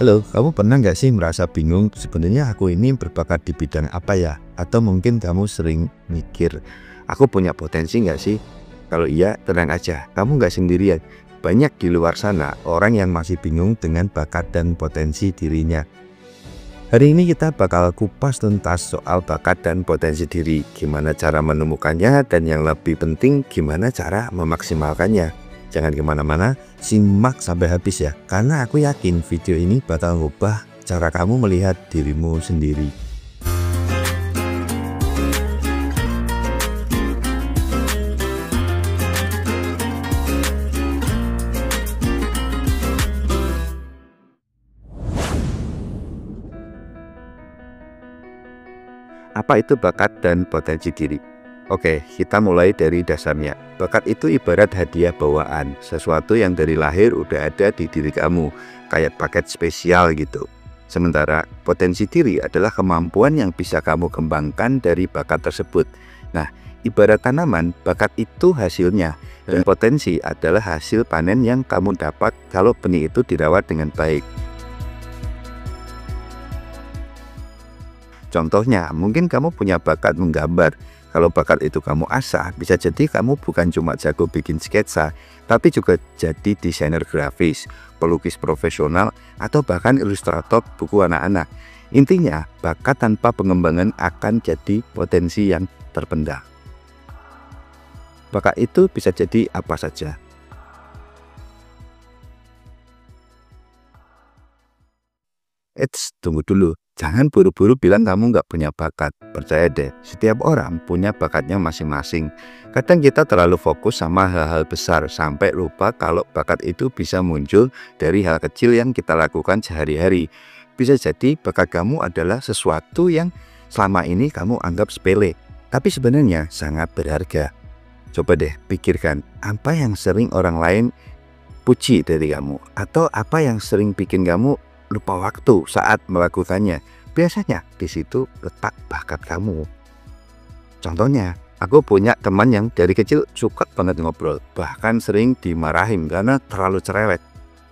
Halo, kamu pernah nggak sih merasa bingung sebenarnya aku ini berbakat di bidang apa ya? Atau mungkin kamu sering mikir, aku punya potensi nggak sih? Kalau iya, tenang aja, kamu nggak sendirian. Banyak di luar sana orang yang masih bingung dengan bakat dan potensi dirinya. Hari ini kita bakal kupas tuntas soal bakat dan potensi diri, gimana cara menemukannya, dan yang lebih penting gimana cara memaksimalkannya. Jangan kemana-mana, simak sampai habis ya, karena aku yakin video ini bakal ngubah cara kamu melihat dirimu sendiri. Apa itu bakat dan potensi diri? Oke, kita mulai dari dasarnya. Bakat itu ibarat hadiah bawaan, sesuatu yang dari lahir udah ada di diri kamu, kayak paket spesial gitu. Sementara potensi diri adalah kemampuan yang bisa kamu kembangkan dari bakat tersebut. Nah, ibarat tanaman, bakat itu hasilnya, dan potensi adalah hasil panen yang kamu dapat kalau benih itu dirawat dengan baik. Contohnya, mungkin kamu punya bakat menggambar. Kalau bakat itu kamu asah, bisa jadi kamu bukan cuma jago bikin sketsa, tapi juga jadi desainer grafis, pelukis profesional, atau bahkan ilustrator buku anak-anak. Intinya, bakat tanpa pengembangan akan jadi potensi yang terpendam. Bakat itu bisa jadi apa saja. Tunggu dulu. Jangan buru-buru bilang kamu nggak punya bakat. Percaya deh, setiap orang punya bakatnya masing-masing. Kadang kita terlalu fokus sama hal-hal besar sampai lupa kalau bakat itu bisa muncul dari hal kecil yang kita lakukan sehari-hari. Bisa jadi bakat kamu adalah sesuatu yang selama ini kamu anggap sepele, tapi sebenarnya sangat berharga. Coba deh pikirkan, apa yang sering orang lain puji dari kamu? Atau apa yang sering bikin kamu lupa waktu saat melakukannya? Biasanya di situ letak bakat kamu. Contohnya, aku punya teman yang dari kecil suka banget ngobrol, bahkan sering dimarahin karena terlalu cerewet.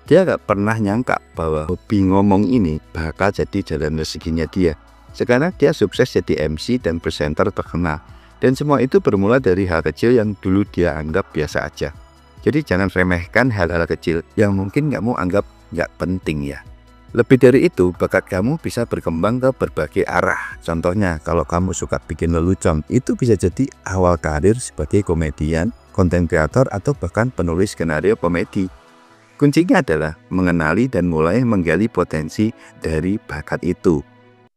Dia gak pernah nyangka bahwa hobi ngomong ini bakal jadi jalan rezekinya dia. Sekarang dia sukses jadi MC dan presenter terkenal. Dan semua itu bermula dari hal kecil yang dulu dia anggap biasa aja. Jadi jangan remehkan hal-hal kecil yang mungkin kamu anggap gak penting ya. Lebih dari itu, bakat kamu bisa berkembang ke berbagai arah. Contohnya, kalau kamu suka bikin lelucon, itu bisa jadi awal karir sebagai komedian, konten kreator, atau bahkan penulis skenario komedi. Kuncinya adalah mengenali dan mulai menggali potensi dari bakat itu.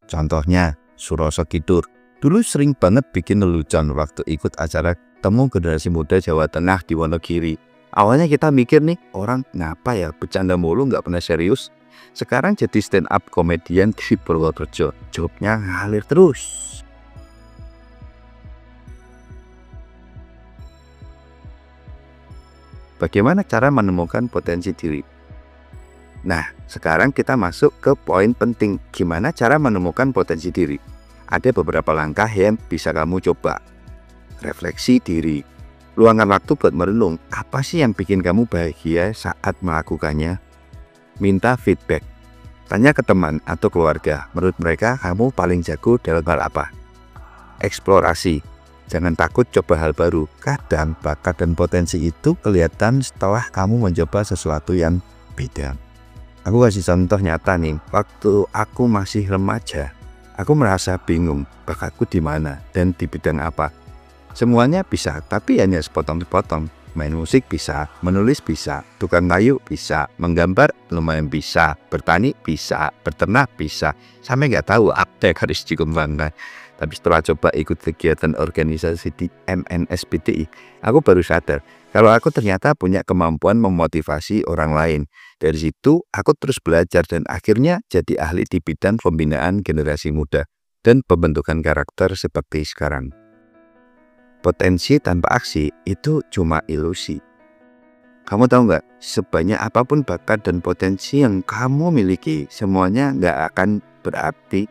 Contohnya, Suroso Kidur. Dulu sering banget bikin lelucon waktu ikut acara Temu Generasi Muda Jawa Tengah di Wonogiri. Awalnya kita mikir nih, orang ngapa ya bercanda mulu nggak pernah serius. Sekarang jadi stand up komedian di Purworejo, jobnya ngalir terus. Bagaimana cara menemukan potensi diri? Nah, sekarang kita masuk ke poin penting, gimana cara menemukan potensi diri. Ada beberapa langkah yang bisa kamu coba. Refleksi diri. Luangkan waktu buat merenung, apa sih yang bikin kamu bahagia saat melakukannya? Minta feedback. Tanya ke teman atau keluarga, menurut mereka kamu paling jago dalam hal apa? Eksplorasi. Jangan takut coba hal baru. Kadang bakat dan potensi itu kelihatan setelah kamu mencoba sesuatu yang beda. Aku kasih contoh nyata nih. Waktu aku masih remaja, aku merasa bingung bakatku di mana dan di bidang apa. Semuanya bisa, tapi hanya sepotong-sepotong. Main musik bisa, menulis bisa, tukang kayu bisa, menggambar lumayan bisa, bertani bisa, beternak bisa. Sampai nggak tahu apa yang harus dikembangkan. Tapi setelah coba ikut kegiatan organisasi di MNSPTI, aku baru sadar kalau aku ternyata punya kemampuan memotivasi orang lain. Dari situ aku terus belajar dan akhirnya jadi ahli di bidang pembinaan generasi muda dan pembentukan karakter seperti sekarang. Potensi tanpa aksi itu cuma ilusi. Kamu tahu nggak, sebanyak apapun bakat dan potensi yang kamu miliki, semuanya nggak akan berarti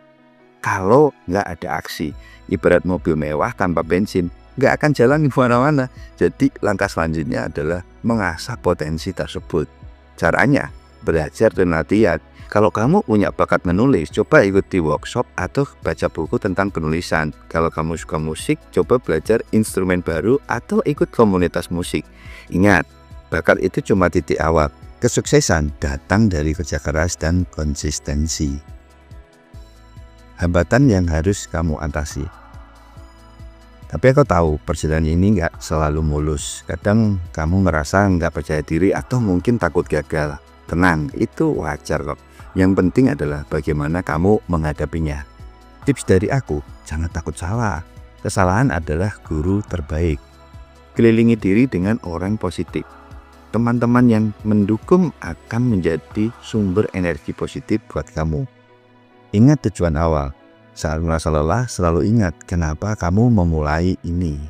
kalau nggak ada aksi. Ibarat mobil mewah tanpa bensin, nggak akan jalan di mana-mana. Jadi langkah selanjutnya adalah mengasah potensi tersebut. Caranya, belajar dan latihan. Kalau kamu punya bakat menulis, coba ikuti workshop atau baca buku tentang penulisan. Kalau kamu suka musik, coba belajar instrumen baru atau ikut komunitas musik. Ingat, bakat itu cuma titik awal. Kesuksesan datang dari kerja keras dan konsistensi. Hambatan yang harus kamu atasi. Tapi aku tahu perjalanan ini nggak selalu mulus. Kadang kamu ngerasa nggak percaya diri atau mungkin takut gagal. Tenang, itu wajar kok. Yang penting adalah bagaimana kamu menghadapinya. Tips dari aku, jangan takut salah. Kesalahan adalah guru terbaik. Kelilingi diri dengan orang positif. Teman-teman yang mendukung akan menjadi sumber energi positif buat kamu. Ingat tujuan awal. Saat merasa lelah, selalu ingat kenapa kamu memulai ini.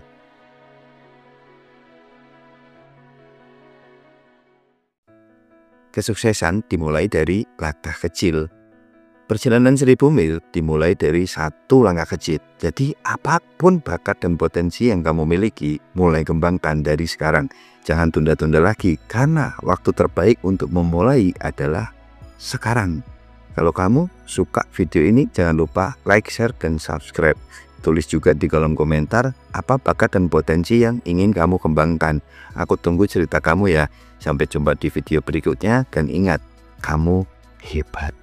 Kesuksesan dimulai dari langkah kecil. Perjalanan 1000 mil dimulai dari satu langkah kecil. Jadi apapun bakat dan potensi yang kamu miliki, mulai kembangkan dari sekarang. Jangan tunda-tunda lagi, karena waktu terbaik untuk memulai adalah sekarang. Kalau kamu suka video ini, jangan lupa like, share, dan subscribe. Tulis juga di kolom komentar apa bakat dan potensi yang ingin kamu kembangkan. Aku tunggu cerita kamu ya. Sampai jumpa di video berikutnya, dan ingat, kamu hebat.